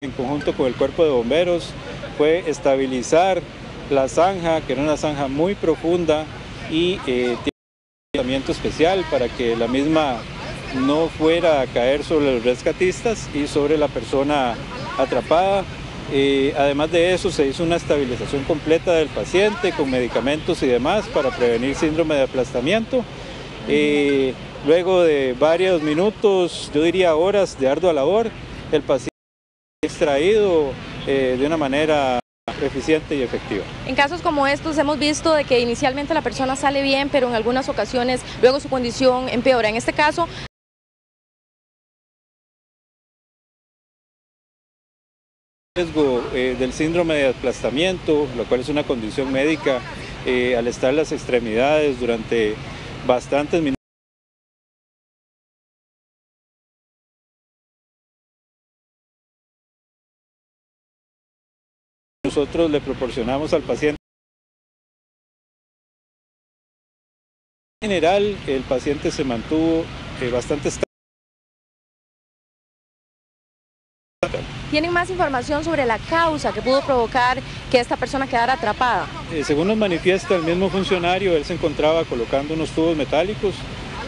En conjunto con el cuerpo de bomberos fue estabilizar la zanja, que era una zanja muy profunda y tiene un tratamiento especial para que la misma no fuera a caer sobre los rescatistas y sobre la persona atrapada. Además de eso, se hizo una estabilización completa del paciente con medicamentos y demás para prevenir síndrome de aplastamiento. Luego de varios minutos, yo diría horas de ardua labor, el paciente extraído de una manera eficiente y efectiva. En casos como estos hemos visto de que inicialmente la persona sale bien, pero en algunas ocasiones luego su condición empeora. En este caso, riesgo del síndrome de aplastamiento, lo cual es una condición médica al estar en las extremidades durante bastantes minutos. Nosotros le proporcionamos al paciente. En general, el paciente se mantuvo bastante estable. ¿tienen más información sobre la causa que pudo provocar que esta persona quedara atrapada? Según nos manifiesta el mismo funcionario, él se encontraba colocando unos tubos metálicos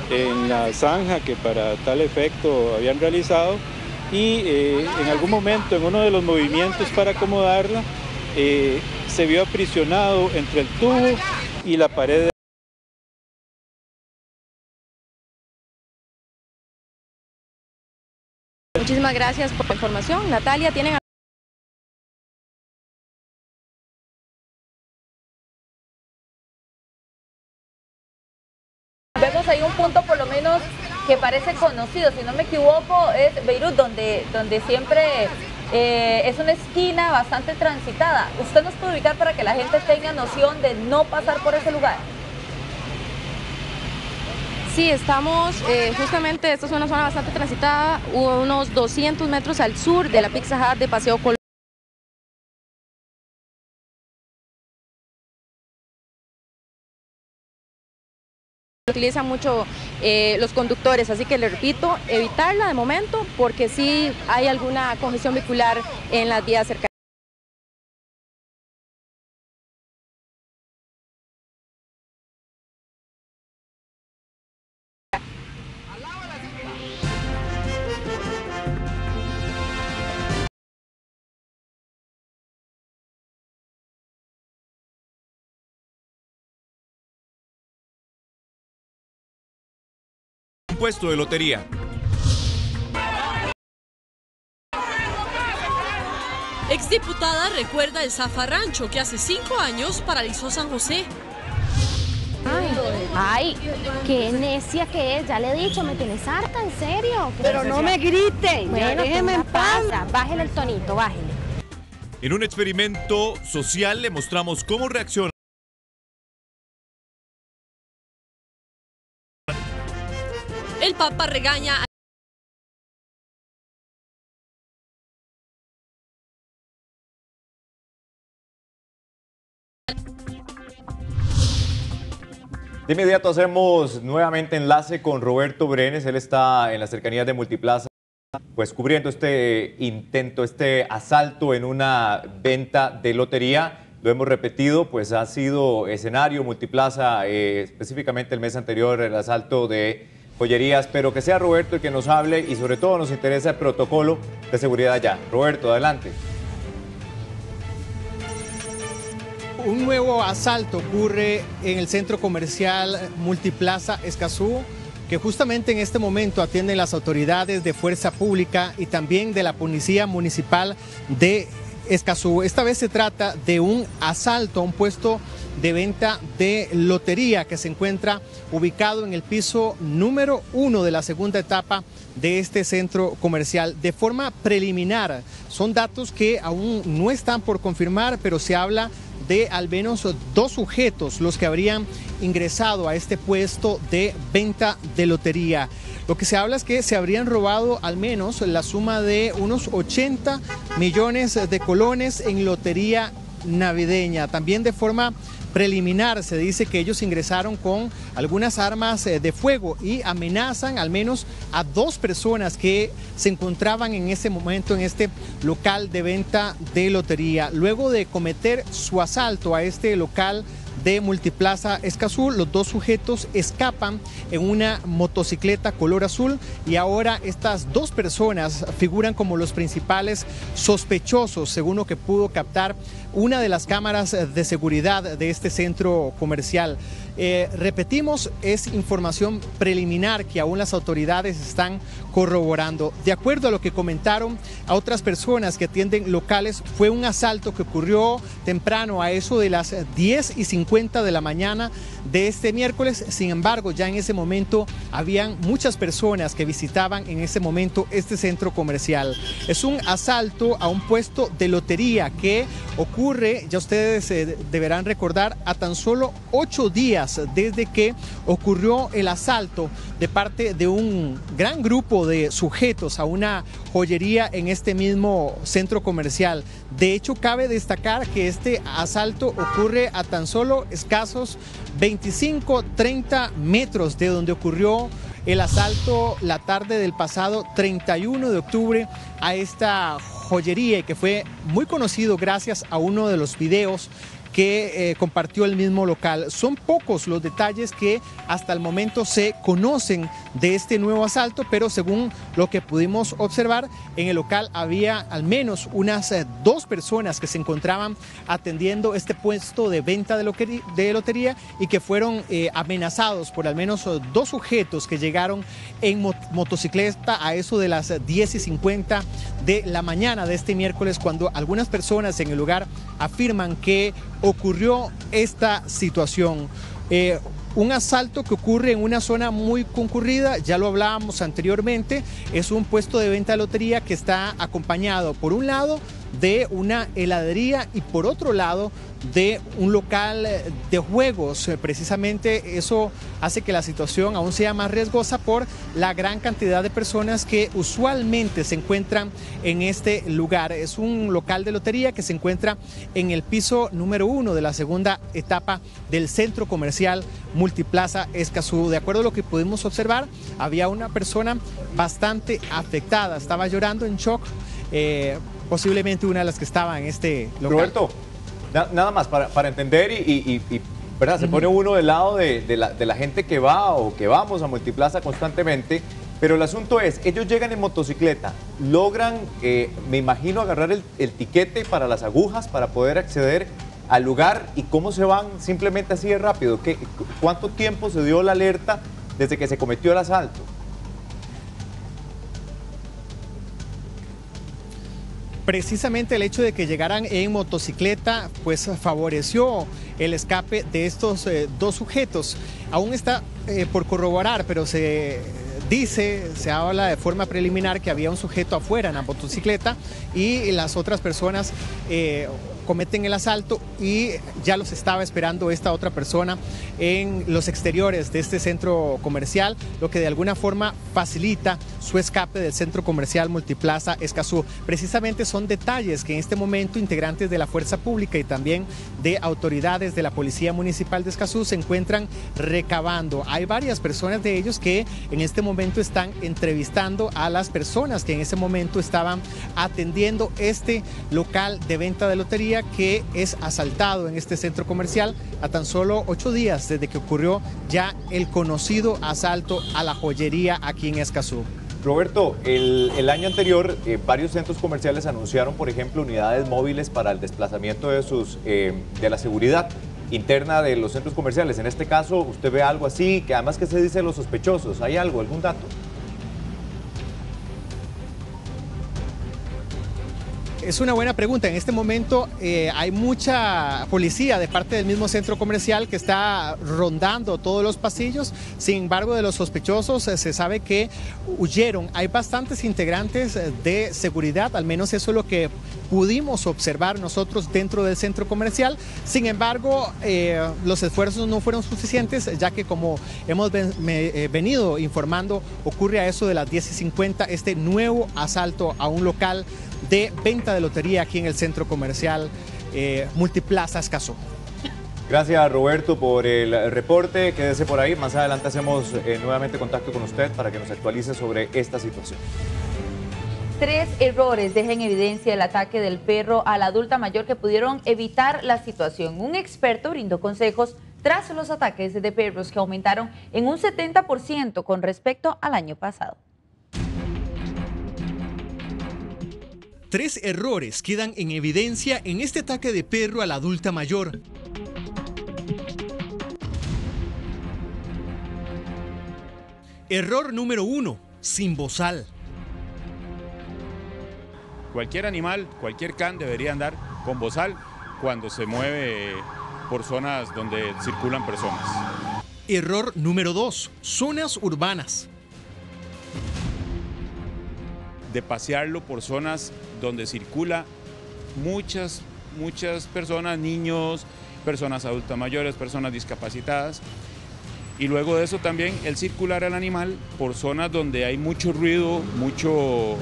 en la zanja que para tal efecto habían realizado y en algún momento en uno de los movimientos para acomodarla se vio aprisionado entre el tubo y la pared. Muchísimas gracias por la información. Natalia, ¿tienen Vemos ahí un punto por lo menos que parece conocido, si no me equivoco, es Beirut, donde siempre es una esquina bastante transitada. ¿Usted nos puede ubicar para que la gente tenga noción de no pasar por ese lugar? Sí, estamos justamente, esta es una zona bastante transitada, unos 200 metros al sur de la Pizza Hut de Paseo Colón. Utilizan mucho los conductores, así que le repito, evitarla de momento porque sí hay alguna congestión vehicular en las vías cercanas. Puesto de lotería. Exdiputada recuerda el zafarrancho que hace 5 años paralizó San José. Ay, qué necia que es, ya le he dicho, me tienes harta, en serio. Pero no me grite, Bueno, déjeme en paz. Bájele el tonito, bájele. En un experimento social le mostramos cómo reacciona. El Papa regaña a De inmediato hacemos nuevamente enlace con Roberto Brenes, él está en las cercanías de Multiplaza, pues cubriendo este intento, este asalto en una venta de lotería. Lo hemos repetido, pues ha sido escenario Multiplaza, específicamente el mes anterior, el asalto de joyerías, pero que sea Roberto el que nos hable y sobre todo nos interesa el protocolo de seguridad allá. Roberto, adelante. Un nuevo asalto ocurre en el centro comercial Multiplaza Escazú, que justamente en este momento atienden las autoridades de Fuerza Pública y también de la Policía Municipal de Escazú. Esta vez se trata de un asalto a un puesto de venta de lotería que se encuentra ubicado en el piso número 1 de la segunda etapa de este centro comercial. De forma preliminar, son datos que aún no están por confirmar, pero se habla de al menos 2 sujetos los que habrían ingresado a este puesto de venta de lotería. Lo que se habla es que se habrían robado al menos la suma de unos 80 millones de colones en lotería navideña. También de forma preliminar se dice que ellos ingresaron con algunas armas de fuego y amenazan al menos a 2 personas que se encontraban en ese momento en este local de venta de lotería. Luego de cometer su asalto a este local de Multiplaza Escazú, los dos sujetos escapan en una motocicleta color azul y ahora estas dos personas figuran como los principales sospechosos, según lo que pudo captar una de las cámaras de seguridad de este centro comercial. Repetimos, es información preliminar que aún las autoridades están corroborando. De acuerdo a lo que comentaron a otras personas que atienden locales, fue un asalto que ocurrió temprano a eso de las 10:50 de la mañana de este miércoles. Sin embargo, ya en ese momento habían muchas personas que visitaban en ese momento este centro comercial. Es un asalto a un puesto de lotería que ocurre, ya ustedes deberán recordar, a tan solo 8 días desde que ocurrió el asalto de parte de un gran grupo de sujetos a una joyería en este mismo centro comercial. De hecho, cabe destacar que este asalto ocurre a tan solo escasos 25-30 metros de donde ocurrió el asalto la tarde del pasado 31 de octubre a esta joyería, y que fue muy conocido gracias a uno de los videos que compartió el mismo local. Son pocos los detalles que hasta el momento se conocen de este nuevo asalto, pero según lo que pudimos observar, en el local había al menos unas 2 personas que se encontraban atendiendo este puesto de venta de lotería y que fueron amenazados por al menos 2 sujetos que llegaron en motocicleta a eso de las 10:50 de la mañana de este miércoles, cuando algunas personas en el lugar afirman que ocurrió esta situación. Un asalto que ocurre en una zona muy concurrida, ya lo hablábamos anteriormente, es un puesto de venta de lotería que está acompañado por un lado de una heladería y por otro lado de un local de juegos. Precisamente eso hace que la situación aún sea más riesgosa por la gran cantidad de personas que usualmente se encuentran en este lugar. Es un local de lotería que se encuentra en el piso número 1 de la segunda etapa del centro comercial Multiplaza Escazú. De acuerdo a lo que pudimos observar, había una persona bastante afectada, estaba llorando en shock, posiblemente una de las que estaba en este local. Roberto, nada más para entender y ¿verdad? Se pone uno del lado de la gente que va o que vamos a Multiplaza constantemente, pero el asunto es, ellos llegan en motocicleta, logran, me imagino, agarrar el tiquete para las agujas para poder acceder al lugar, y cómo se van simplemente así de rápido. ¿Cuánto tiempo se dio la alerta desde que se cometió el asalto? Precisamente el hecho de que llegaran en motocicleta pues favoreció el escape de estos 2 sujetos. Aún está por corroborar, pero se habla de forma preliminar que había un sujeto afuera en la motocicleta y las otras personas cometen el asalto y ya los estaba esperando esta otra persona en los exteriores de este centro comercial, lo que de alguna forma facilita su escape del centro comercial Multiplaza Escazú. Precisamente son detalles que en este momento integrantes de la Fuerza Pública y también de autoridades de la Policía Municipal de Escazú se encuentran recabando. Hay varias personas de ellos que en este momento están entrevistando a las personas que en ese momento estaban atendiendo este local de venta de lotería que es asaltado en este centro comercial a tan solo 8 días desde que ocurrió ya el conocido asalto a la joyería aquí en Escazú. Roberto, el año anterior varios centros comerciales anunciaron, por ejemplo, unidades móviles para el desplazamiento de la seguridad interna de los centros comerciales. En este caso, ¿usted ve algo así? Que además, ¿qué se dice de los sospechosos? ¿Hay algo, algún dato? Es una buena pregunta. En este momento hay mucha policía de parte del mismo centro comercial que está rondando todos los pasillos. Sin embargo, de los sospechosos se sabe que huyeron. Hay bastantes integrantes de seguridad, al menos eso es lo que pudimos observar nosotros dentro del centro comercial. Sin embargo, los esfuerzos no fueron suficientes, ya que como hemos venido informando, ocurre a eso de las 10:50 este nuevo asalto a un local de venta de lotería aquí en el centro comercial Multiplaza Escazú. Gracias, Roberto, por el reporte. Quédese por ahí. Más adelante hacemos nuevamente contacto con usted para que nos actualice sobre esta situación. 3 errores dejan en evidencia el ataque del perro a la adulta mayor que pudieron evitar la situación. Un experto brindó consejos tras los ataques de perros que aumentaron en un 70% con respecto al año pasado. 3 errores quedan en evidencia en este ataque de perro a la adulta mayor. Error número 1, sin bozal. Cualquier animal, cualquier can debería andar con bozal cuando se mueve por zonas donde circulan personas. Error número 2, zonas urbanas. De pasearlo por zonas donde circula muchas personas, niños, personas adultas mayores, personas discapacitadas. Y luego de eso también el circular al animal por zonas donde hay mucho ruido, mucho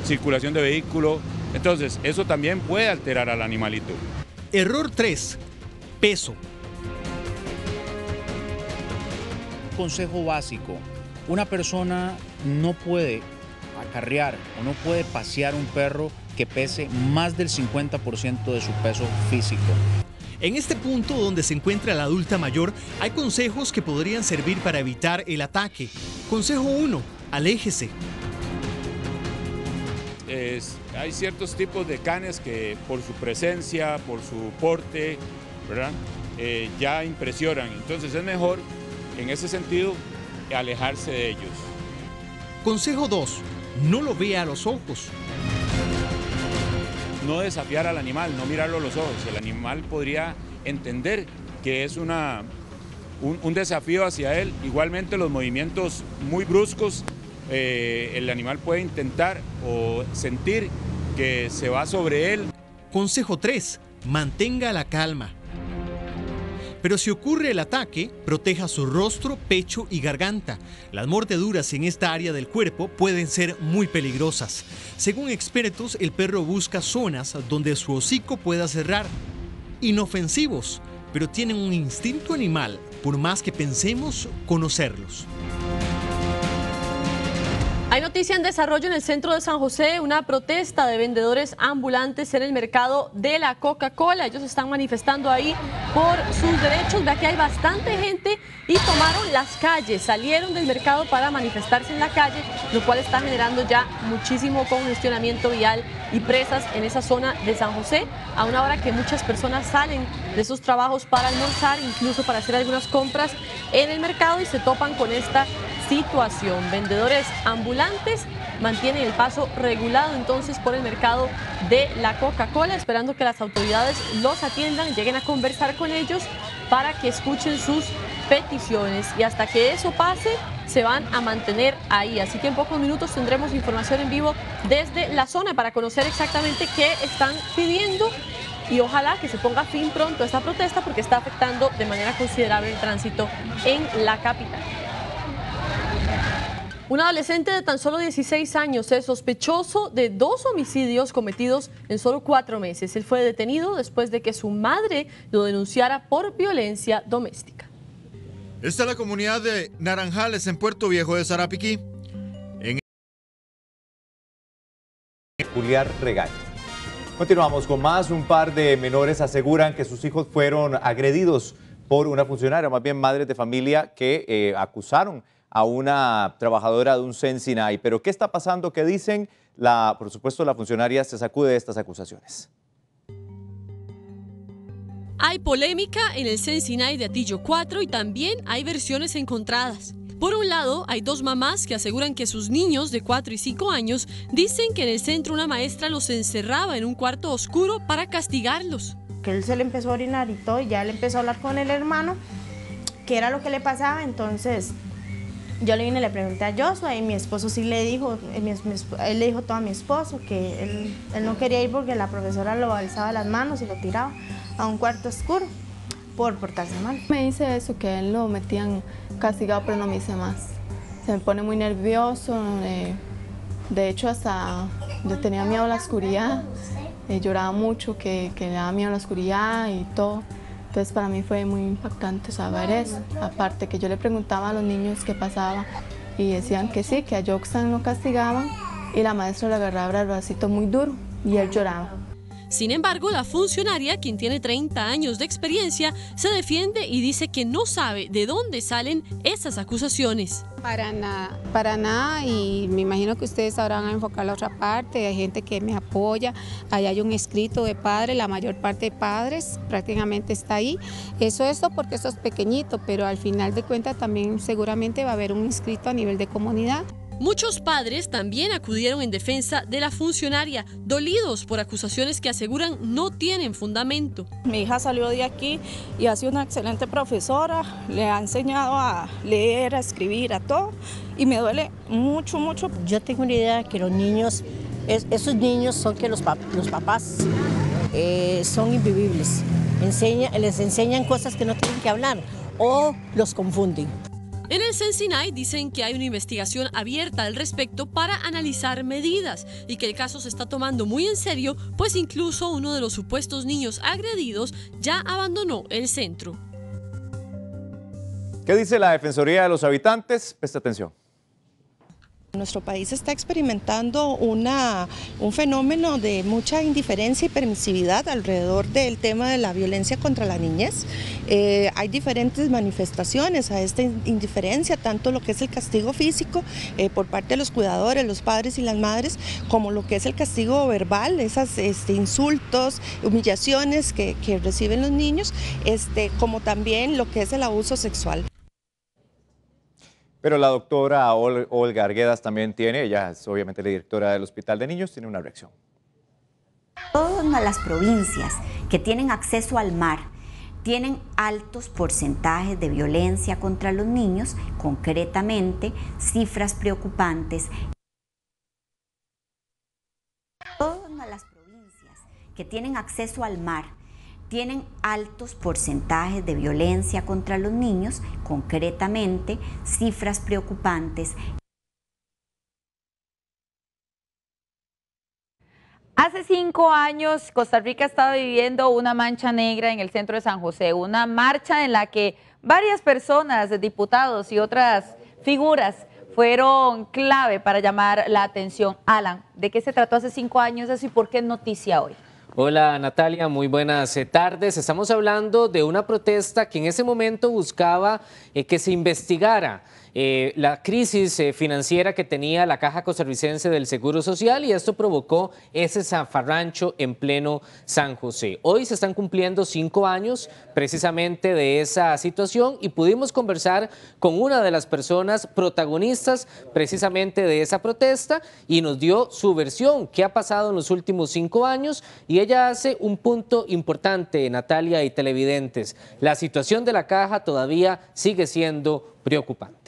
circulación de vehículos. Entonces eso también puede alterar al animalito. Error 3, peso. Consejo básico: una persona no puede acarrear o no puede pasear un perro que pese más del 50% de su peso físico. En este punto donde se encuentra la adulta mayor, hay consejos que podrían servir para evitar el ataque. Consejo 1, aléjese. Hay ciertos tipos de canes que por su presencia, por su porte, ¿verdad? Ya impresionan. Entonces es mejor, en ese sentido, alejarse de ellos. Consejo 2, no lo vea a los ojos. No desafiar al animal, no mirarlo a los ojos. El animal podría entender que es un desafío hacia él. Igualmente los movimientos muy bruscos, el animal puede intentar o sentir que se va sobre él. Consejo 3, mantenga la calma. Pero si ocurre el ataque, proteja su rostro, pecho y garganta. Las mordeduras en esta área del cuerpo pueden ser muy peligrosas. Según expertos, el perro busca zonas donde su hocico pueda cerrar. Inofensivos, pero tienen un instinto animal, por más que pensemos conocerlos. Hay noticia en desarrollo en el centro de San José, una protesta de vendedores ambulantes en el mercado de la Coca-Cola. Ellos están manifestando ahí por sus derechos. Vea que hay bastante gente y tomaron las calles, salieron del mercado para manifestarse en la calle, lo cual está generando ya muchísimo congestionamiento vial y presas en esa zona de San José, a una hora que muchas personas salen de sus trabajos para almorzar, incluso para hacer algunas compras en el mercado, y se topan con esta situación. Vendedores ambulantes mantienen el paso regulado entonces por el mercado de la Coca-Cola, esperando que las autoridades los atiendan, lleguen a conversar con ellos para que escuchen sus peticiones, y hasta que eso pase se van a mantener ahí. Así que en pocos minutos tendremos información en vivo desde la zona para conocer exactamente qué están pidiendo, y ojalá que se ponga fin pronto a esta protesta, porque está afectando de manera considerable el tránsito en la capital. Un adolescente de tan solo 16 años es sospechoso de 2 homicidios cometidos en solo 4 meses. Él fue detenido después de que su madre lo denunciara por violencia doméstica. Esta es la comunidad de Naranjales en Puerto Viejo de Sarapiquí. Peculiar regaño. Continuamos con más. Un par de menores aseguran que sus hijos fueron agredidos por una funcionaria, más bien madres de familia, que acusaron a una trabajadora de un CEN-SINAI. Pero ¿qué está pasando? ¿Qué dicen? Por supuesto, la funcionaria se sacude de estas acusaciones. Hay polémica en el CEN-SINAI de Atillo 4 y también hay versiones encontradas. Por un lado, hay 2 mamás que aseguran que sus niños de 4 y 5 años dicen que en el centro una maestra los encerraba en un cuarto oscuro para castigarlos. Que él se le empezó a orinar y todo, y ya él empezó a hablar con el hermano, qué era lo que le pasaba. Entonces yo le vine y le pregunté a Joshua, y mi esposo sí le dijo, él le dijo todo a mi esposo, que él no quería ir porque la profesora lo alzaba las manos y lo tiraba a un cuarto oscuro por portarse mal. Me dice eso, que él lo metían castigado, pero no me dice más. Se me pone muy nervioso, de hecho hasta yo tenía miedo a la oscuridad, lloraba mucho, que le daba miedo a la oscuridad y todo. Entonces para mí fue muy impactante saber eso. Aparte que yo le preguntaba a los niños qué pasaba y decían que sí, que a Joxan lo castigaban y la maestra le agarraba el bracito muy duro y él lloraba. Sin embargo, la funcionaria, quien tiene 30 años de experiencia, se defiende y dice que no sabe de dónde salen esas acusaciones. Para nada, y me imagino que ustedes sabrán enfocar la otra parte. Hay gente que me apoya, ahí hay un escrito de padres, la mayor parte de padres prácticamente está ahí. Eso porque eso es pequeñito, pero al final de cuentas también seguramente va a haber un escrito a nivel de comunidad. Muchos padres también acudieron en defensa de la funcionaria, dolidos por acusaciones que aseguran no tienen fundamento. Mi hija salió de aquí y ha sido una excelente profesora, le ha enseñado a leer, a escribir, a todo, y me duele mucho, mucho. Yo tengo una idea que los niños, esos niños son que los papás son invivibles, les enseñan cosas que no tienen que hablar o los confunden. En el Sensinay dicen que hay una investigación abierta al respecto para analizar medidas y que el caso se está tomando muy en serio, pues incluso uno de los supuestos niños agredidos ya abandonó el centro. ¿Qué dice la Defensoría de los Habitantes? Presta atención. Nuestro país está experimentando un fenómeno de mucha indiferencia y permisividad alrededor del tema de la violencia contra la niñez. Hay diferentes manifestaciones a esta indiferencia, tanto lo que es el castigo físico por parte de los cuidadores, los padres y las madres, como lo que es el castigo verbal, esos insultos, humillaciones que reciben los niños, como también lo que es el abuso sexual. Pero la doctora Olga Arguedas también ella es obviamente la directora del Hospital de Niños, tiene una reacción. Todas las provincias que tienen acceso al mar tienen altos porcentajes de violencia contra los niños, concretamente cifras preocupantes. Todas las provincias que tienen acceso al mar tienen altos porcentajes de violencia contra los niños, concretamente cifras preocupantes. Hace 5 años Costa Rica estaba viviendo una mancha negra en el centro de San José, una marcha en la que varias personas, diputados y otras figuras fueron clave para llamar la atención. Alan, ¿de qué se trató hace 5 años eso y por qué es noticia hoy? Hola Natalia, muy buenas tardes. Estamos hablando de una protesta que en ese momento buscaba que se investigara la crisis financiera que tenía la Caja Costarricense del Seguro Social y esto provocó ese zafarrancho en pleno San José. Hoy se están cumpliendo 5 años precisamente de esa situación y pudimos conversar con una de las personas protagonistas precisamente de esa protesta y nos dio su versión, qué ha pasado en los últimos 5 años y ella hace un punto importante, Natalia y televidentes. La situación de la Caja todavía sigue siendo preocupante.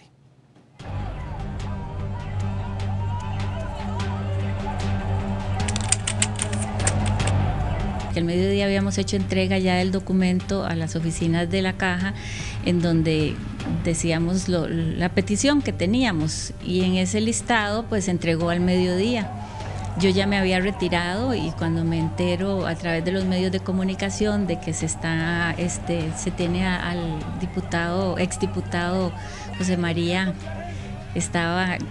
Al mediodía habíamos hecho entrega ya del documento a las oficinas de la Caja en donde decíamos la petición que teníamos y en ese listado pues se entregó al mediodía. Yo ya me había retirado y cuando me entero a través de los medios de comunicación de que se tiene al exdiputado José María,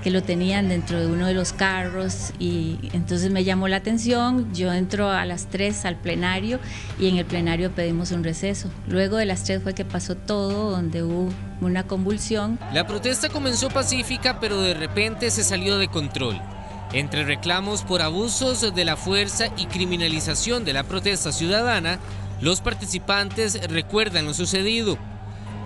que lo tenían dentro de uno de los carros y entonces me llamó la atención. Yo entro a las 3 al plenario y en el plenario pedimos un receso. Luego de las 3 fue que pasó todo, donde hubo una convulsión. La protesta comenzó pacífica, pero de repente se salió de control. Entre reclamos por abusos de la fuerza y criminalización de la protesta ciudadana, los participantes recuerdan lo sucedido.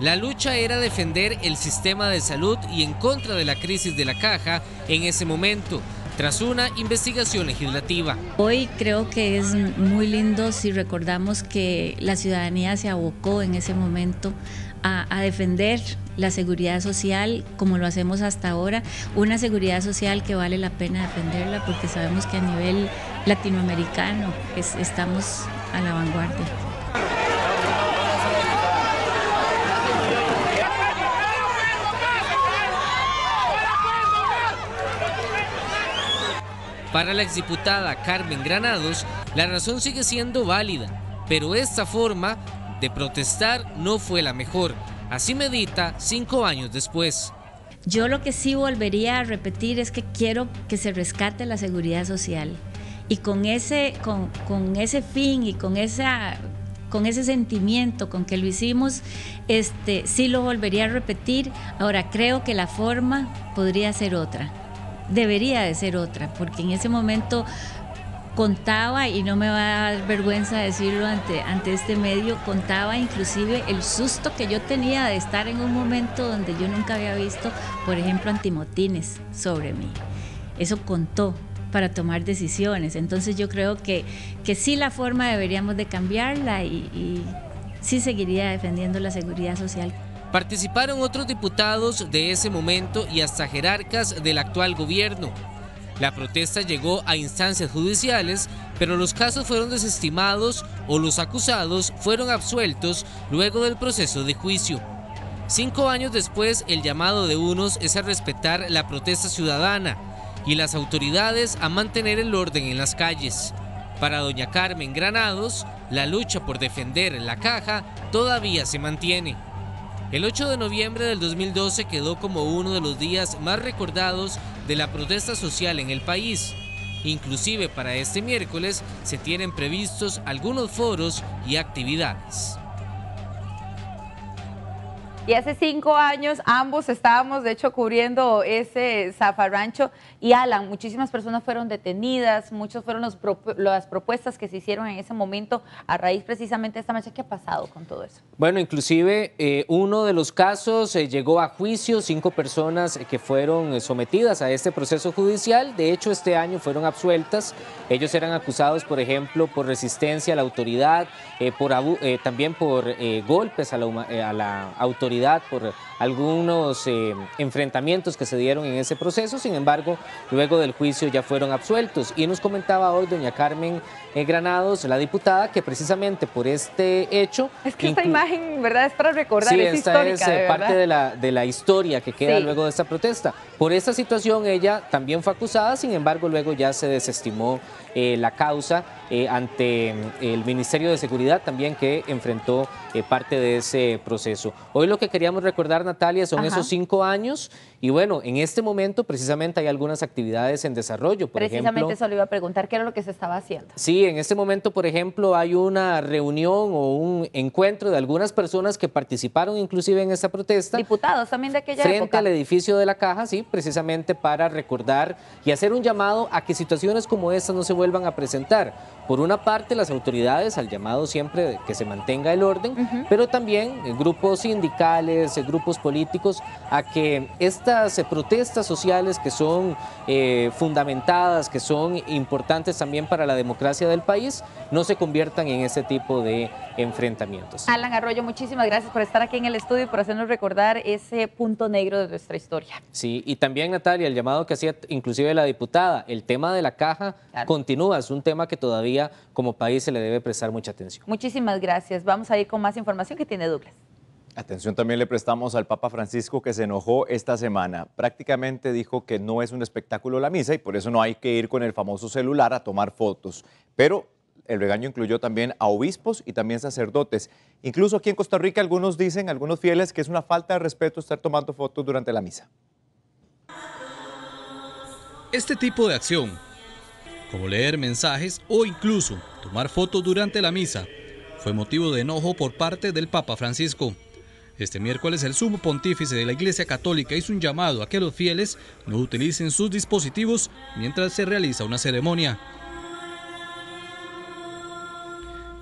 La lucha era defender el sistema de salud y en contra de la crisis de la Caja en ese momento, tras una investigación legislativa. Hoy creo que es muy lindo si recordamos que la ciudadanía se abocó en ese momento a defender la seguridad social como lo hacemos hasta ahora, una seguridad social que vale la pena defenderla porque sabemos que a nivel latinoamericano estamos a la vanguardia. Para la exdiputada Carmen Granados, la razón sigue siendo válida, pero esta forma de protestar no fue la mejor. Así medita 5 años después. Yo lo que sí volvería a repetir es que quiero que se rescate la seguridad social. Y con ese fin y con ese sentimiento con que lo hicimos, sí lo volvería a repetir. Ahora, creo que la forma podría ser otra, debería de ser otra, porque en ese momento contaba, y no me va a dar vergüenza decirlo ante este medio, contaba inclusive el susto que yo tenía de estar en un momento donde yo nunca había visto, por ejemplo, antimotines sobre mí. Eso contó para tomar decisiones. Entonces yo creo que sí, la forma deberíamos de cambiarla y sí seguiría defendiendo la seguridad social. Participaron otros diputados de ese momento y hasta jerarcas del actual gobierno. La protesta llegó a instancias judiciales, pero los casos fueron desestimados o los acusados fueron absueltos luego del proceso de juicio. 5 años después, el llamado de unos es a respetar la protesta ciudadana y las autoridades a mantener el orden en las calles. Para doña Carmen Granados, la lucha por defender la caja todavía se mantiene. El 8 de noviembre del 2012 quedó como uno de los días más recordados de la protesta social en el país. Inclusive para este miércoles se tienen previstos algunos foros y actividades. Y hace 5 años ambos estábamos, de hecho, cubriendo ese zafarrancho. Y Alan, muchísimas personas fueron detenidas, muchas fueron las propuestas que se hicieron en ese momento a raíz precisamente de esta marcha. ¿Qué ha pasado con todo eso? Bueno, inclusive uno de los casos llegó a juicio, 5 personas que fueron sometidas a este proceso judicial. De hecho, este año fueron absueltas. Ellos eran acusados, por ejemplo, por resistencia a la autoridad, también por golpes a la autoridad, por algunos enfrentamientos que se dieron en ese proceso. Sin embargo, luego del juicio ya fueron absueltos. Y nos comentaba hoy doña Carmen Granados, la diputada, que precisamente por este hecho... Es que esta imagen, ¿verdad?, es para recordar, sí, es esta histórica, es parte de la historia que queda luego de esta protesta. Por esta situación ella también fue acusada, sin embargo luego ya se desestimó la causa ante el Ministerio de Seguridad también, que enfrentó parte de ese proceso. Hoy lo que queríamos recordar, Natalia, son esos 5 años y bueno, en este momento precisamente hay algunas actividades en desarrollo. Precisamente eso le iba a preguntar, ¿qué era lo que se estaba haciendo? Sí, en este momento, por ejemplo, hay una reunión o un encuentro de algunas personas que participaron inclusive en esta protesta. Diputados también de aquella frente época. Al edificio de la Caja, sí, precisamente para recordar y hacer un llamado a que situaciones como esta no se vuelvan a presentar. Por una parte, las autoridades al llamado siempre de que se mantenga el orden, pero también grupos sindicales, grupos políticos, a que estas protestas sociales que son fundamentadas, que son importantes también para la democracia del país, no se conviertan en ese tipo de enfrentamientos. Alan Arroyo, muchísimas gracias por estar aquí en el estudio y por hacernos recordar ese punto negro de nuestra historia. Sí, y también, Natalia, el llamado que hacía inclusive la diputada, el tema de la caja continúa, es un tema que todavía como país se le debe prestar mucha atención. Muchísimas gracias. Vamos a ir con más información que tiene Douglas. Atención también le prestamos al Papa Francisco, que se enojó esta semana. Prácticamente dijo que no es un espectáculo la misa y por eso no hay que ir con el famoso celular a tomar fotos. Pero el regaño incluyó también a obispos y también sacerdotes. Incluso aquí en Costa Rica algunos dicen, algunos fieles, que es una falta de respeto estar tomando fotos durante la misa. Este tipo de acción, como leer mensajes o incluso tomar fotos durante la misa, fue motivo de enojo por parte del Papa Francisco. Este miércoles el sumo pontífice de la Iglesia Católica hizo un llamado a que los fieles no utilicen sus dispositivos mientras se realiza una ceremonia.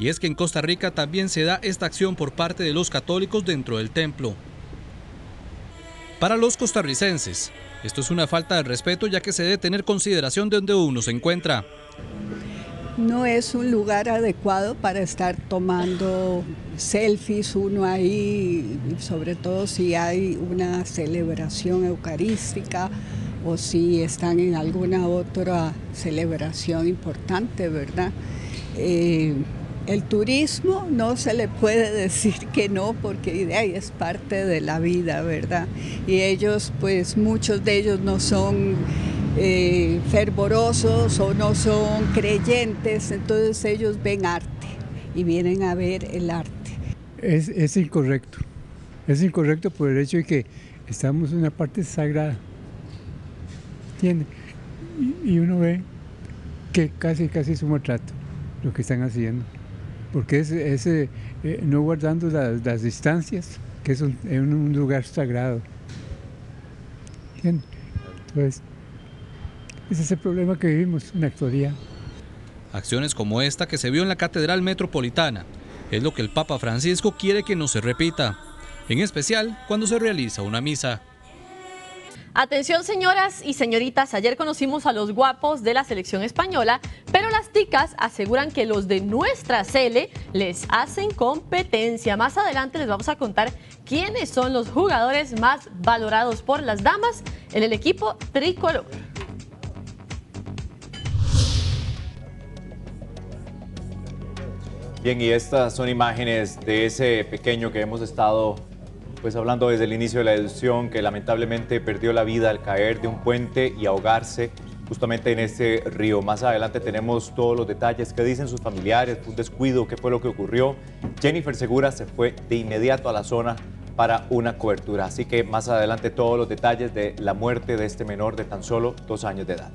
Y es que en Costa Rica también se da esta acción por parte de los católicos dentro del templo. Para los costarricenses, esto es una falta de respeto, ya que se debe tener consideración de donde uno se encuentra. No es un lugar adecuado para estar tomando selfies uno ahí, sobre todo si hay una celebración eucarística o si están en alguna otra celebración importante, ¿verdad? El turismo no se le puede decir que no, porque de ahí es parte de la vida, ¿verdad? Y ellos, pues muchos de ellos no son fervorosos o no son creyentes, entonces ellos ven arte y vienen a ver el arte. Es incorrecto por el hecho de que Estamos en una parte sagrada, ¿entiende? Y uno ve que casi es un maltrato lo que están haciendo, porque es no guardando las distancias, que es un lugar sagrado. ¿Entiende? Entonces, ese es el problema que vivimos en la actualidad. Acciones como esta que se vio en la Catedral Metropolitana es lo que el Papa Francisco quiere que no se repita, en especial cuando se realiza una misa. Atención, señoras y señoritas, ayer conocimos a los guapos de la selección española, pero las ticas aseguran que los de nuestra Sele les hacen competencia. Más adelante les vamos a contar quiénes son los jugadores más valorados por las damas en el equipo tricolor. Bien, y estas son imágenes de ese pequeño que hemos estado hablando desde el inicio de la edición, que lamentablemente perdió la vida al caer de un puente y ahogarse justamente en ese río. Más adelante tenemos todos los detalles, qué dicen sus familiares, un descuido, qué fue lo que ocurrió. Jennifer Segura se fue de inmediato a la zona para una cobertura, así que más adelante todos los detalles de la muerte de este menor de tan solo 2 años de edad.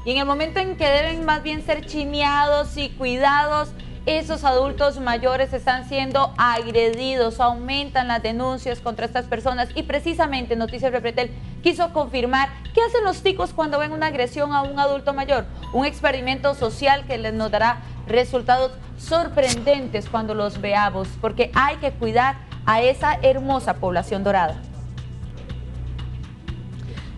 Y en el momento en que deben más bien ser chineados y cuidados, esos adultos mayores están siendo agredidos, aumentan las denuncias contra estas personas y precisamente Noticias Repretel quiso confirmar qué hacen los ticos cuando ven una agresión a un adulto mayor. Un experimento social que nos dará resultados sorprendentes cuando los veamos, porque hay que cuidar a esa hermosa población dorada.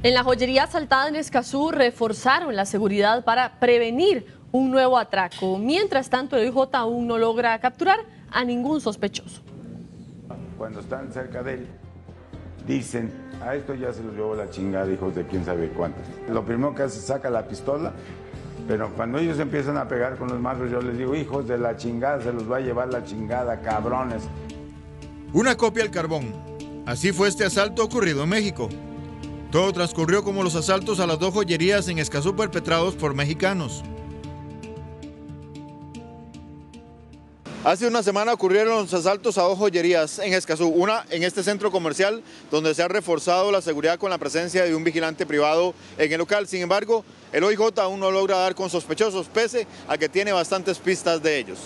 En la joyería asaltada en Escazú reforzaron la seguridad para prevenir un nuevo atraco. Mientras tanto, el OIJ aún no logra capturar a ningún sospechoso. Cuando están cerca de él, dicen, a esto ya se los llevó la chingada, hijos de quién sabe cuántos. Lo primero que hace es saca la pistola, pero cuando ellos empiezan a pegar con los mazos, yo les digo, hijos de la chingada, se los va a llevar la chingada, cabrones. Una copia al carbón. Así fue este asalto ocurrido en México. Todo transcurrió como los asaltos a las 2 joyerías en Escazú perpetrados por mexicanos. Hace una semana ocurrieron los asaltos a 2 joyerías en Escazú, una en este centro comercial donde se ha reforzado la seguridad con la presencia de un vigilante privado en el local. Sin embargo, el OIJ aún no logra dar con sospechosos, pese a que tiene bastantes pistas de ellos.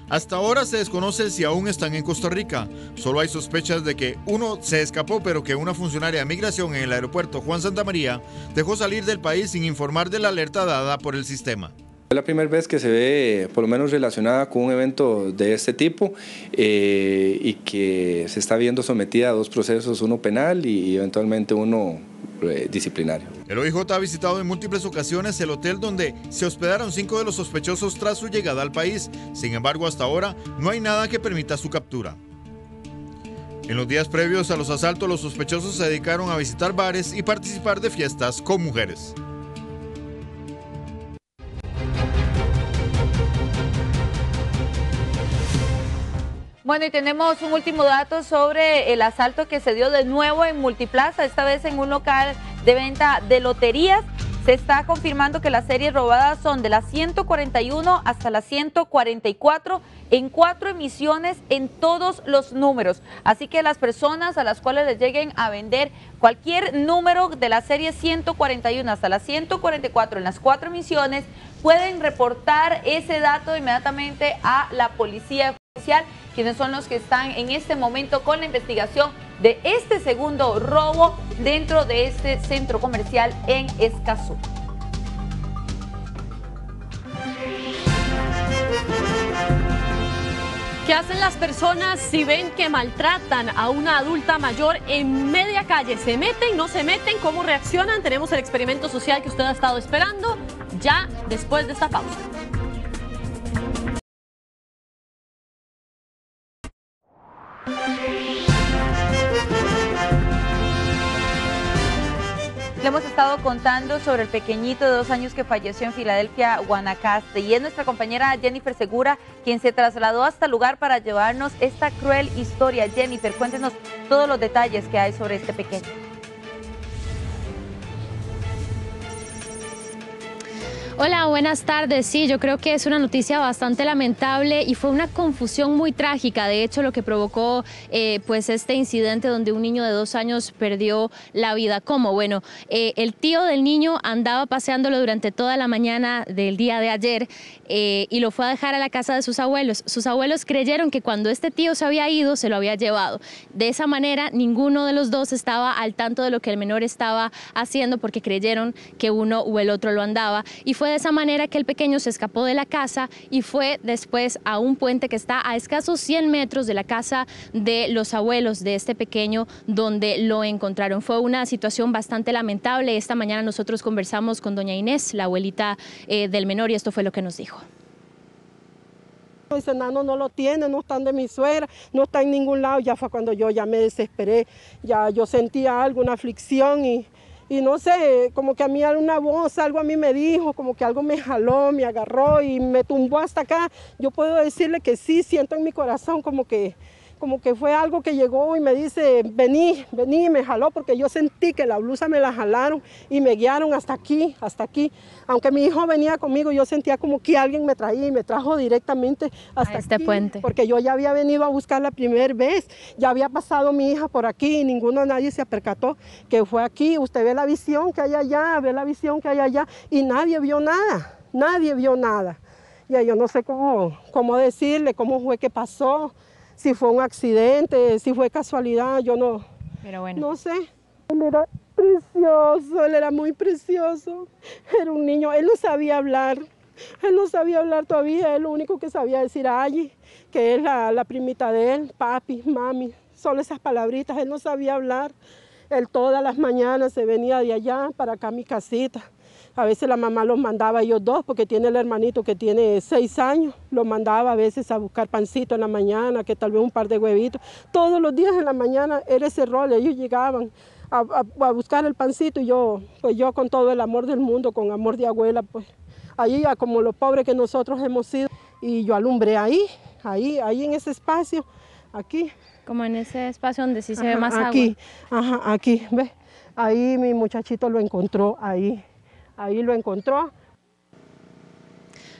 Hasta ahora se desconoce si aún están en Costa Rica. Solo hay sospechas de que uno se escapó, pero que una funcionaria de migración en el aeropuerto Juan Santamaría dejó salir del país sin informar de la alerta dada por el sistema. Es la primera vez que se ve, por lo menos relacionada con un evento de este tipo y que se está viendo sometida a 2 procesos, uno penal y eventualmente uno disciplinario. El OIJ ha visitado en múltiples ocasiones el hotel donde se hospedaron 5 de los sospechosos tras su llegada al país. Sin embargo, hasta ahora no hay nada que permita su captura. En los días previos a los asaltos, los sospechosos se dedicaron a visitar bares y participar de fiestas con mujeres. Bueno, y tenemos un último dato sobre el asalto que se dio de nuevo en Multiplaza, esta vez en un local de venta de loterías. Se está confirmando que las series robadas son de las 141 hasta las 144 en 4 emisiones en todos los números. Así que las personas a las cuales les lleguen a vender cualquier número de la serie 141 hasta las 144 en las 4 emisiones, pueden reportar ese dato inmediatamente a la policía judicial, quienes son los que están en este momento con la investigación de este segundo robo dentro de este centro comercial en Escazú. ¿Qué hacen las personas si ven que maltratan a una adulta mayor en media calle? ¿Se meten, no se meten? ¿Cómo reaccionan? Tenemos el experimento social que usted ha estado esperando ya después de esta pausa. Le hemos estado contando sobre el pequeñito de 2 años que falleció en Filadelfia, Guanacaste, y es nuestra compañera Jennifer Segura quien se trasladó hasta el lugar para llevarnos esta cruel historia. Jennifer, cuéntenos todos los detalles que hay sobre este pequeño. Hola, buenas tardes. Sí, yo creo que es una noticia bastante lamentable y fue una confusión muy trágica. De hecho, lo que provocó pues este incidente donde un niño de 2 años perdió la vida. ¿Cómo? Bueno, el tío del niño andaba paseándolo durante toda la mañana del día de ayer y lo fue a dejar a la casa de sus abuelos. Sus abuelos creyeron que cuando este tío se había ido, se lo había llevado. De esa manera, ninguno de los dos estaba al tanto de lo que el menor estaba haciendo porque creyeron que uno o el otro lo andaba. Y fue de esa manera que el pequeño se escapó de la casa y fue después a un puente que está a escasos 100 metros de la casa de los abuelos de este pequeño donde lo encontraron. Fue una situación bastante lamentable. Esta mañana nosotros conversamos con doña Inés, la abuelita del menor, y esto fue lo que nos dijo. Ese enano no lo tiene, no está de mi suegra, no está en ningún lado. Ya fue cuando yo ya me desesperé, ya yo sentía algo, una aflicción y no sé, como que a mí una voz, algo a mí me dijo, como que algo me jaló, me agarró y me tumbó hasta acá. Yo puedo decirle que sí, siento en mi corazón como que fue algo que llegó y me dice, vení, vení, y me jaló porque yo sentí que la blusa me la jalaron y me guiaron hasta aquí, hasta aquí. Aunque mi hijo venía conmigo, yo sentía como que alguien me traía y me trajo directamente hasta este aquí, puente. porque yo ya había venido a buscar la primera vez, ya había pasado mi hija por aquí y nadie se percató que fue aquí. Usted ve la visión que hay allá, ve la visión que hay allá y nadie vio nada, nadie vio nada. Ya yo no sé cómo decirle, cómo fue que pasó. Si fue un accidente, si fue casualidad, yo no, pero bueno, no sé. Él era precioso, él era muy precioso. Era un niño, él no sabía hablar todavía. Él lo único que sabía decir Ayi, que es la primita de él, papi, mami, solo esas palabritas. Él no sabía hablar. Él todas las mañanas se venía de allá para acá a mi casita. A veces la mamá los mandaba a ellos dos, porque tiene el hermanito que tiene 6 años. Los mandaba a veces a buscar pancito en la mañana, que tal vez un par de huevitos. Todos los días en la mañana era ese rol. Ellos llegaban a buscar el pancito y yo con todo el amor del mundo, con amor de abuela, pues allí como los pobres que nosotros hemos sido. Y yo alumbré ahí en ese espacio, aquí. Como en ese espacio donde sí se ve más aquí, agua. Aquí, ¿ves? Ahí mi muchachito lo encontró, ahí lo encontró.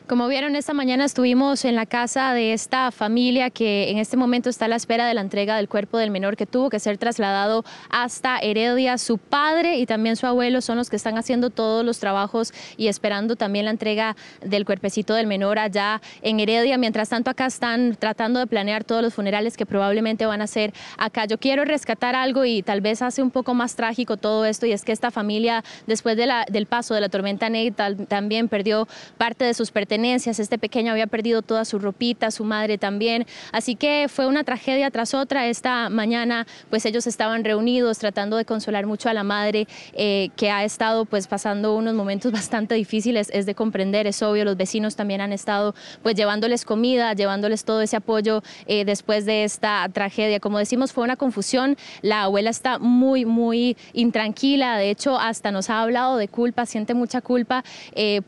Como vieron, esta mañana estuvimos en la casa de esta familia que en este momento está a la espera de la entrega del cuerpo del menor que tuvo que ser trasladado hasta Heredia. Su padre y también su abuelo son los que están haciendo todos los trabajos y esperando también la entrega del cuerpecito del menor allá en Heredia. Mientras tanto, acá están tratando de planear todos los funerales que probablemente van a hacer acá. Yo quiero rescatar algo y tal vez hace un poco más trágico todo esto, y es que esta familia, después del paso de la tormenta Ney, también perdió parte de sus pertenencias. Este pequeño había perdido toda su ropita, su madre también, así que fue una tragedia tras otra. Esta mañana pues ellos estaban reunidos tratando de consolar mucho a la madre que ha estado pues pasando unos momentos bastante difíciles, es de comprender, es obvio. Los vecinos también han estado pues llevándoles comida, llevándoles todo ese apoyo después de esta tragedia. Como decimos, fue una confusión. La abuela está muy intranquila, de hecho hasta nos ha hablado de culpa, siente mucha culpa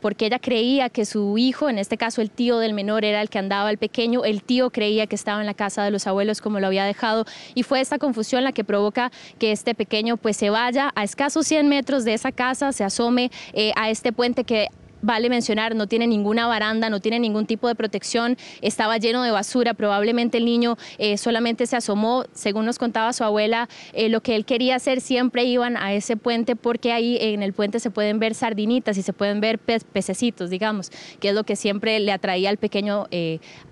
porque ella creía que su hijo, en este caso el tío del menor, era el que andaba el pequeño. El tío creía que estaba en la casa de los abuelos como lo había dejado, y fue esta confusión la que provoca que este pequeño pues se vaya a escasos 100 metros de esa casa, se asome a este puente que, vale mencionar, no tiene ninguna baranda, no tiene ningún tipo de protección, estaba lleno de basura. Probablemente el niño solamente se asomó, según nos contaba su abuela, lo que él quería hacer, siempre iban a ese puente porque ahí en el puente se pueden ver sardinitas y se pueden ver pececitos, digamos, que es lo que siempre le atraía al pequeño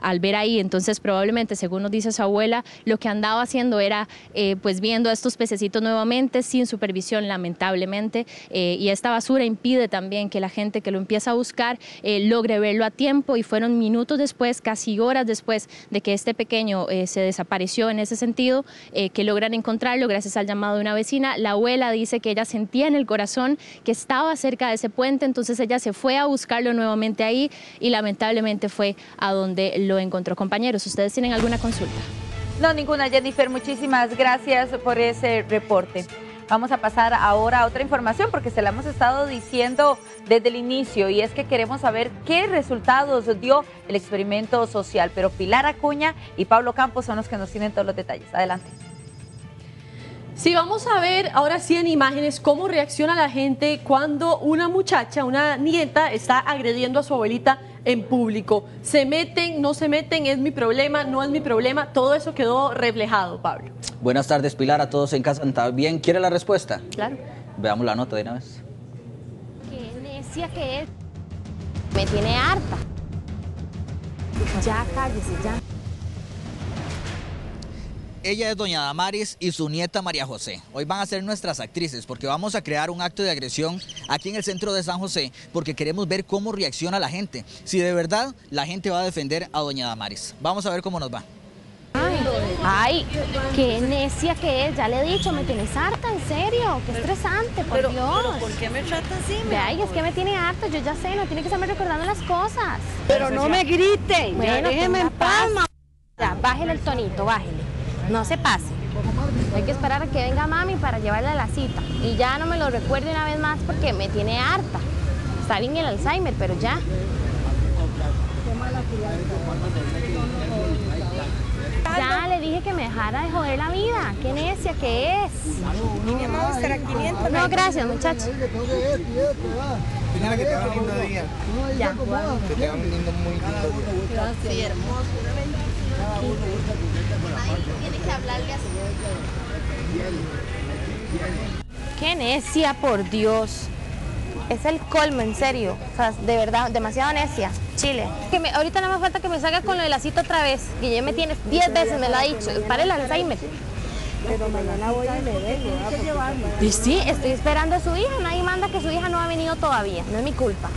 al ver ahí. Entonces probablemente, según nos dice su abuela, lo que andaba haciendo era pues viendo a estos pececitos nuevamente sin supervisión, lamentablemente, y esta basura impide también que la gente que lo empieza a buscar logre verlo a tiempo, y fueron minutos después, casi horas después de que este pequeño se desapareció en ese sentido, que logran encontrarlo gracias al llamado de una vecina. La abuela dice que ella sentía en el corazón que estaba cerca de ese puente, entonces ella se fue a buscarlo nuevamente ahí y lamentablemente fue a donde lo encontró. Compañeros, ¿ustedes tienen alguna consulta? No, ninguna, Jennifer, muchísimas gracias por ese reporte. Vamos a pasar ahora a otra información porque se la hemos estado diciendo desde el inicio, y es que queremos saber qué resultados dio el experimento social. Pero Pilar Acuña y Pablo Campos son los que nos tienen todos los detalles. Adelante. Sí, vamos a ver ahora sí en imágenes cómo reacciona la gente cuando una muchacha, una nieta, está agrediendo a su abuelita en público. ¿Se meten, no se meten? ¿Es mi problema, no es mi problema? Todo eso quedó reflejado, Pablo. Buenas tardes, Pilar, a todos en casa. ¿Está bien? ¿Quiere la respuesta? Claro. Veamos la nota de una vez. Qué necia que es. Me tiene harta. Ya, cállese, ya. Ella es doña Damaris y su nieta María José. Hoy van a ser nuestras actrices porque vamos a crear un acto de agresión aquí en el centro de San José porque queremos ver cómo reacciona la gente. Si de verdad la gente va a defender a doña Damaris. Vamos a ver cómo nos va. Ay, qué necia que es. Ya le he dicho, me tienes harta, en serio. Qué estresante, por Dios. Pero ¿por qué me trata así? Ay, es que me tiene harta, yo ya sé, no tiene que estarme recordando las cosas. Pero no me grite, bueno, déjeme en paz. Ya, bájele el tonito, bájele. No se pase. Hay que esperar a que venga mami para llevarle a la cita. Y ya no me lo recuerde una vez más porque me tiene harta. Está bien el Alzheimer, pero ya. Ya le dije que me dejara de joder la vida. Qué necia que es. Mi amor, será 500. No, gracias, muchacho. Fíjate que te va un lindo día. Ya. Que te va un lindo, muy lindo día. Sí, hermoso. Tiene que hablarle así. Qué necia, por Dios. Es el colmo, en serio. O sea, de verdad, demasiado necia. Chile. Ahorita no me falta que me salga con lo de la cita otra vez. Que ya me tienes 10 veces, me lo ha dicho. Para el Alzheimer. Pero mañana voy y me vengo. Y sí, estoy esperando a su hija. Nadie manda que su hija no ha venido todavía. No es mi culpa.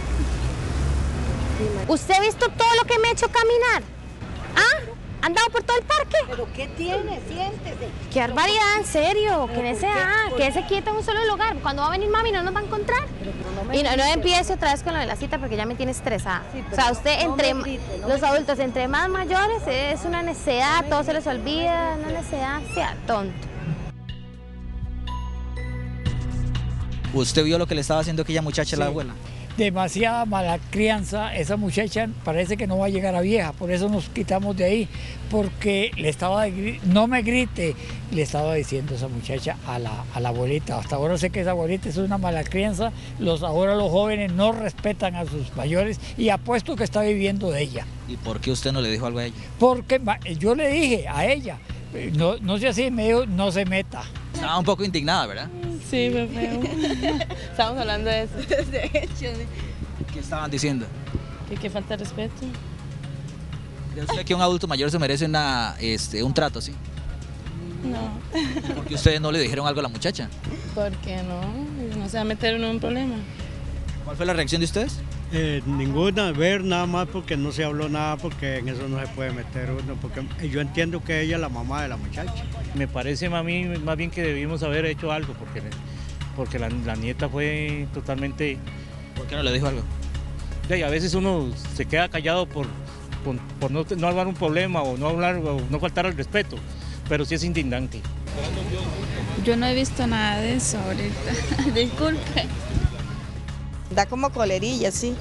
¿Usted ha visto todo lo que me ha hecho caminar? ¿Ah? ¿Han dado por todo el parque? ¿Pero qué tiene? Siéntese. ¡Qué barbaridad, en serio! Que se quieta en un solo lugar. Cuando va a venir mami no nos va a encontrar. Y no empiece otra vez con lo de la cita porque ya me tiene estresada. O sea, usted, los adultos, entre más mayores, es una necedad, todo se les olvida, una necedad, sea tonto. ¿Usted vio lo que le estaba haciendo aquella muchacha a la abuela? Demasiada mala crianza, esa muchacha parece que no va a llegar a vieja, por eso nos quitamos de ahí, porque le estaba, no me grite, le estaba diciendo esa muchacha a la abuelita. Hasta ahora sé que esa abuelita es una mala crianza, ahora los jóvenes no respetan a sus mayores y apuesto que está viviendo de ella. ¿Y por qué usted no le dijo algo a ella? Porque yo le dije a ella, no sé así, me dijo, no se meta. Estaba un poco indignada, ¿verdad? Sí, me veo. Estábamos hablando de eso. De hecho. ¿Qué estaban diciendo? Que falta de respeto. ¿Cree usted que un adulto mayor se merece un trato así? No. ¿Por qué ustedes no le dijeron algo a la muchacha? Porque no se va a meter en un problema. ¿Cuál fue la reacción de ustedes? Ninguna, ver nada más porque no se habló nada, porque en eso no se puede meter uno, porque yo entiendo que ella es la mamá de la muchacha. Me parece a mí más bien que debimos haber hecho algo, porque la nieta fue totalmente... ¿Por qué no le dijo algo? A veces uno se queda callado por no hablar un problema o no hablar o no faltar al respeto, pero sí es indignante. Yo no he visto nada de eso ahorita, disculpe. Da como colerilla, sí.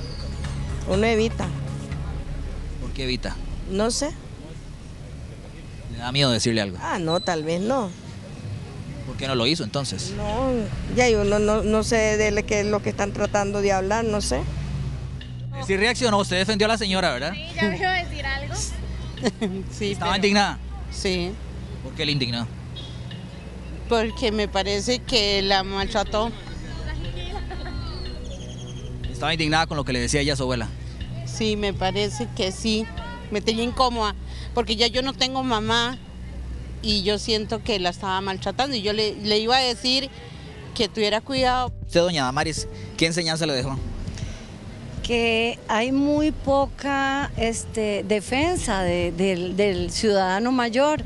Uno evita. ¿Por qué evita? No sé. ¿Le da miedo decirle algo? Ah, no, tal vez no. ¿Por qué no lo hizo entonces? No, ya yo no sé de qué es lo que están tratando de hablar, no sé. Sí reaccionó, usted defendió a la señora, ¿verdad? Sí, ya me iba a decir algo. Sí, ¿Estaba indignada? Sí. ¿Por qué le indignó? Porque me parece que la maltrató. ¿Estaba indignada con lo que le decía ella a su abuela? Sí, me parece que sí. Me tenía incómoda, porque ya yo no tengo mamá y yo siento que la estaba maltratando y yo le iba a decir que tuviera cuidado. Usted, doña Damaris, ¿qué enseñanza le dejó? Que hay muy poca defensa del ciudadano mayor,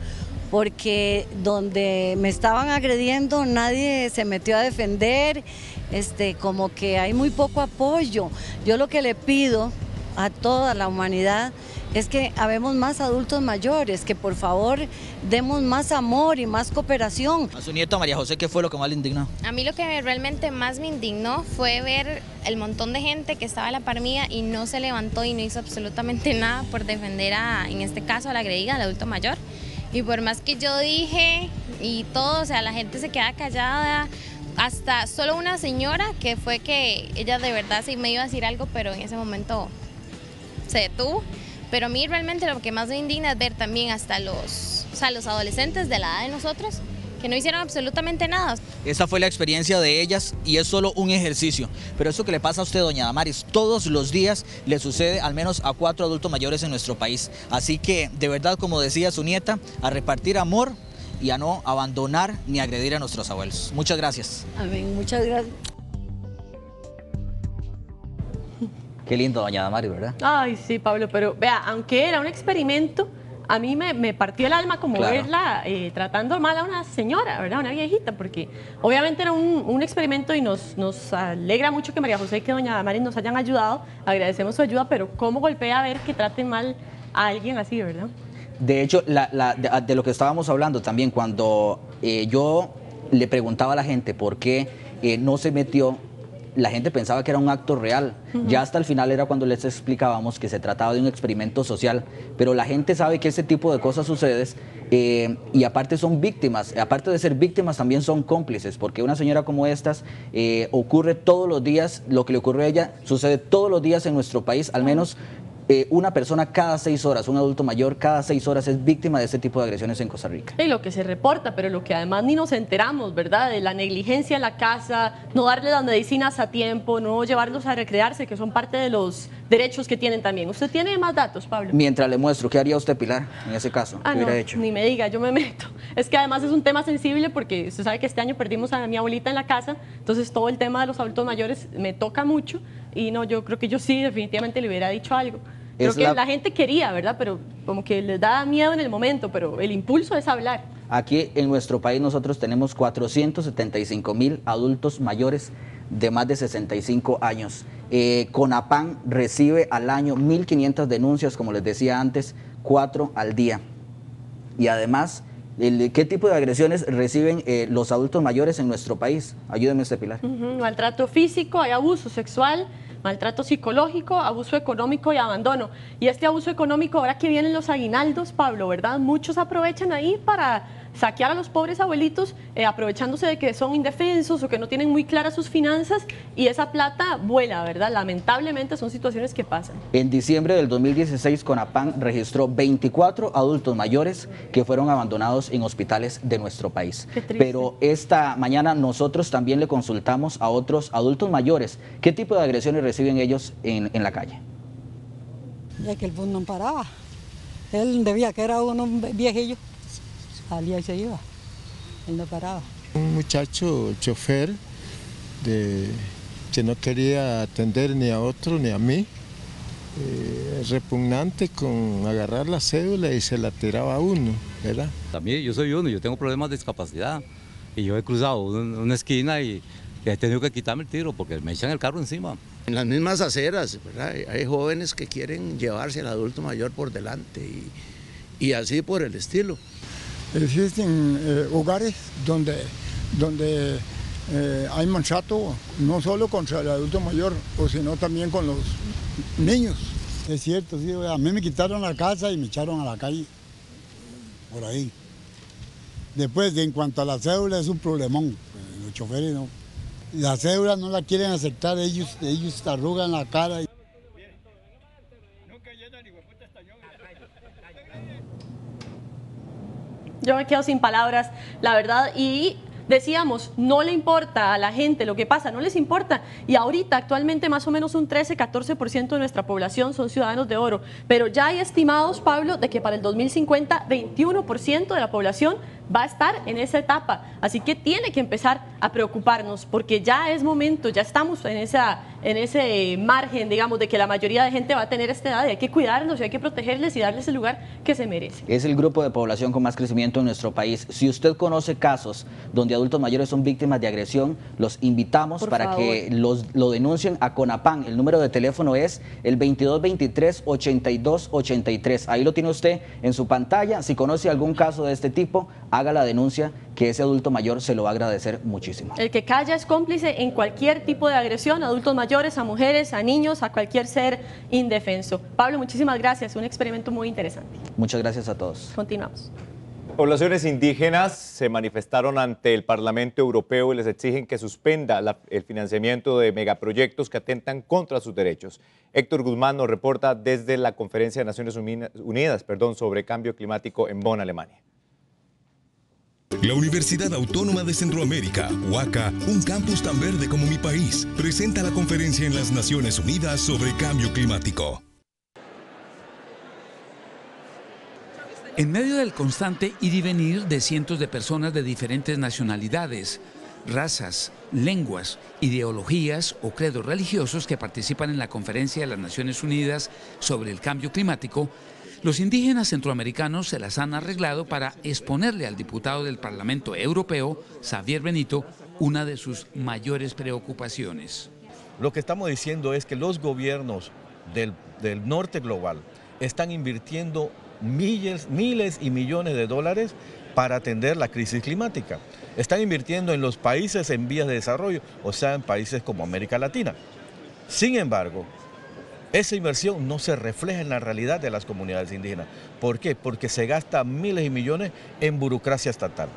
porque donde me estaban agrediendo nadie se metió a defender, como que hay muy poco apoyo. Yo lo que le pido a toda la humanidad es que habemos más adultos mayores, que por favor demos más amor y más cooperación. A su nieta María José, ¿qué fue lo que más le indignó? A mí lo que realmente más me indignó fue ver el montón de gente que estaba a la par mía y no se levantó y no hizo absolutamente nada por defender en este caso, a la agredida, al adulto mayor. Y por más que yo dije y todo, o sea, la gente se queda callada. Hasta solo una señora que fue que ella de verdad sí me iba a decir algo, pero en ese momento se detuvo. Pero a mí realmente lo que más me indigna es ver también hasta los adolescentes de la edad de nosotros que no hicieron absolutamente nada. Esta fue la experiencia de ellas y es solo un ejercicio. Pero eso que le pasa a usted, doña Damaris, todos los días le sucede al menos a 4 adultos mayores en nuestro país. Así que, de verdad, como decía su nieta, a repartir amor y a no abandonar ni agredir a nuestros abuelos. Muchas gracias. Amén, muchas gracias. Qué lindo, doña Damaris, ¿verdad? Ay, sí, Pablo, pero vea, aunque era un experimento, a mí me partió el alma como verla tratando mal a una señora, ¿verdad? Una viejita, porque obviamente era un experimento y nos alegra mucho que María José y que doña Damaris nos hayan ayudado, agradecemos su ayuda, pero cómo golpea ver que traten mal a alguien así, ¿verdad? De hecho, de lo que estábamos hablando también, cuando yo le preguntaba a la gente por qué no se metió, la gente pensaba que era un acto real. Ya hasta el final era cuando les explicábamos que se trataba de un experimento social, pero la gente sabe que ese tipo de cosas suceden y aparte son víctimas, aparte de ser víctimas también son cómplices, porque una señora como estas ocurre todos los días, lo que le ocurrió a ella sucede todos los días en nuestro país, al menos una persona cada 6 horas, un adulto mayor cada 6 horas es víctima de este tipo de agresiones en Costa Rica. Y lo que se reporta, pero lo que además ni nos enteramos, ¿verdad? De la negligencia en la casa, no darle las medicinas a tiempo, no llevarlos a recrearse, que son parte de los derechos que tienen también. ¿Usted tiene más datos, Pablo? Mientras le muestro, ¿qué haría usted, Pilar, en ese caso? ¿Qué hubiera hecho? Ni me diga, yo me meto. Es que además es un tema sensible porque usted sabe que este año perdimos a mi abuelita en la casa, entonces todo el tema de los adultos mayores me toca mucho y no, yo creo que yo sí definitivamente le hubiera dicho algo. Creo que la gente quería, ¿verdad? Pero como que les da miedo en el momento, pero el impulso es hablar. Aquí en nuestro país nosotros tenemos 475,000 adultos mayores de más de 65 años. CONAPAN recibe al año 1.500 denuncias, como les decía antes, 4 al día. Y además, ¿qué tipo de agresiones reciben los adultos mayores en nuestro país? Ayúdeme usted, Pilar. Maltrato físico, hay abuso sexual, maltrato psicológico, abuso económico y abandono. Y este abuso económico, ahora que vienen los aguinaldos, Pablo, ¿verdad? Muchos aprovechan ahí para saquear a los pobres abuelitos, aprovechándose de que son indefensos o que no tienen muy claras sus finanzas y esa plata vuela, ¿verdad? Lamentablemente son situaciones que pasan. En diciembre del 2016, CONAPAN registró 24 adultos mayores que fueron abandonados en hospitales de nuestro país. Pero esta mañana nosotros también le consultamos a otros adultos mayores. ¿Qué tipo de agresiones reciben ellos en la calle? Ya que el bus no paraba. Él debía que era uno viejillo. Salía y se iba, él no paraba. Un muchacho chofer que no quería atender ni a otro ni a mí, repugnante con agarrar la cédula y se la tiraba a uno, ¿verdad? También yo soy uno, yo tengo problemas de discapacidad y yo he cruzado una esquina y he tenido que quitarme el tiro porque me echan el carro encima. En las mismas aceras, ¿verdad? Hay jóvenes que quieren llevarse al adulto mayor por delante y así por el estilo. Existen hogares donde hay maltrato no solo contra el adulto mayor, sino también con los niños. Es cierto, sí, a mí me quitaron la casa y me echaron a la calle, por ahí. Después, en cuanto a la cédula, es un problemón, los choferes no. La cédula no la quieren aceptar, ellos te arrugan la cara. Yo me quedo sin palabras, la verdad, y decíamos, no le importa a la gente lo que pasa, no les importa. Y ahorita, actualmente, más o menos un 13-14% de nuestra población son ciudadanos de oro. Pero ya hay estimados, Pablo, de que para el 2050, 21% de la población va a estar en esa etapa. Así que tiene que empezar a preocuparnos, porque ya es momento, ya estamos en ese margen, digamos, de que la mayoría de gente va a tener esta edad y hay que cuidarlos y hay que protegerles y darles el lugar que se merecen. Es el grupo de población con más crecimiento en nuestro país. Si usted conoce casos donde adultos mayores son víctimas de agresión, los invitamos para que lo denuncien a CONAPAN. El número de teléfono es el 2223-8283. Ahí lo tiene usted en su pantalla. Si conoce algún caso de este tipo, haga la denuncia, que ese adulto mayor se lo va a agradecer muchísimo. El que calla es cómplice en cualquier tipo de agresión, a adultos mayores, a mujeres, a niños, a cualquier ser indefenso. Pablo, muchísimas gracias, un experimento muy interesante. Muchas gracias a todos. Continuamos. Poblaciones indígenas se manifestaron ante el Parlamento Europeo y les exigen que suspenda el financiamiento de megaproyectos que atentan contra sus derechos. Héctor Guzmán nos reporta desde la Conferencia de Naciones Unidas sobre Cambio Climático en Bonn, Alemania. La Universidad Autónoma de Centroamérica, UACA, un campus tan verde como mi país, presenta la conferencia en las Naciones Unidas sobre Cambio Climático. En medio del constante ir y venir de cientos de personas de diferentes nacionalidades, razas, lenguas, ideologías o credos religiosos que participan en la Conferencia de las Naciones Unidas sobre el Cambio Climático, los indígenas centroamericanos se las han arreglado para exponerle al diputado del Parlamento Europeo, Xavier Benito, una de sus mayores preocupaciones. Lo que estamos diciendo es que los gobiernos del norte global están invirtiendo miles y millones de dólares para atender la crisis climática. Están invirtiendo en los países en vías de desarrollo, o sea, en países como América Latina. Sin embargo, esa inversión no se refleja en la realidad de las comunidades indígenas. ¿Por qué? Porque se gasta miles y millones en burocracia estatal.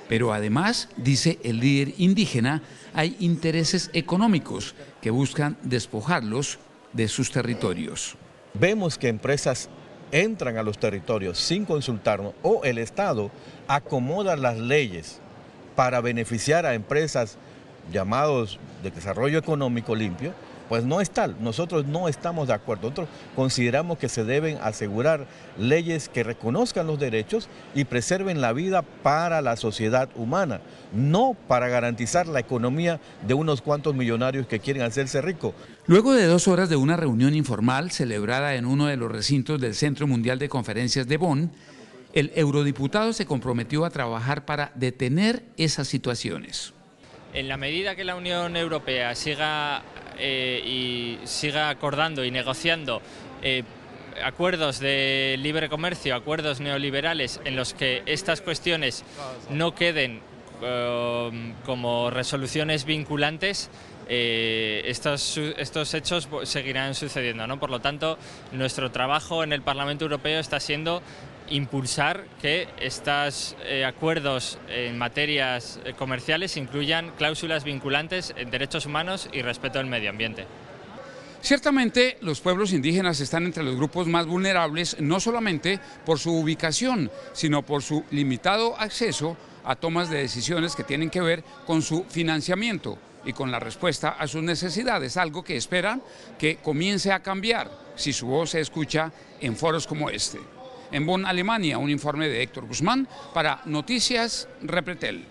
Pero además, dice el líder indígena, hay intereses económicos que buscan despojarlos de sus territorios. Vemos que empresas entran a los territorios sin consultarnos o el Estado acomoda las leyes para beneficiar a empresas llamados de desarrollo económico limpio, pues no es tal. Nosotros no estamos de acuerdo. Nosotros consideramos que se deben asegurar leyes que reconozcan los derechos y preserven la vida para la sociedad humana, no para garantizar la economía de unos cuantos millonarios que quieren hacerse ricos. Luego de 2 horas de una reunión informal celebrada en uno de los recintos del Centro Mundial de Conferencias de Bonn, el eurodiputado se comprometió a trabajar para detener esas situaciones. En la medida que la Unión Europea siga acordando y negociando acuerdos de libre comercio, acuerdos neoliberales en los que estas cuestiones no queden como resoluciones vinculantes, estos hechos seguirán sucediendo, ¿no? Por lo tanto, nuestro trabajo en el Parlamento Europeo está siendo impulsar que estos acuerdos en materias comerciales incluyan cláusulas vinculantes en derechos humanos y respeto al medio ambiente. Ciertamente, los pueblos indígenas están entre los grupos más vulnerables, no solamente por su ubicación, sino por su limitado acceso a tomas de decisiones que tienen que ver con su financiamiento y con la respuesta a sus necesidades, algo que esperan que comience a cambiar si su voz se escucha en foros como este. En Bonn, Alemania, un informe de Héctor Guzmán para Noticias Repretel.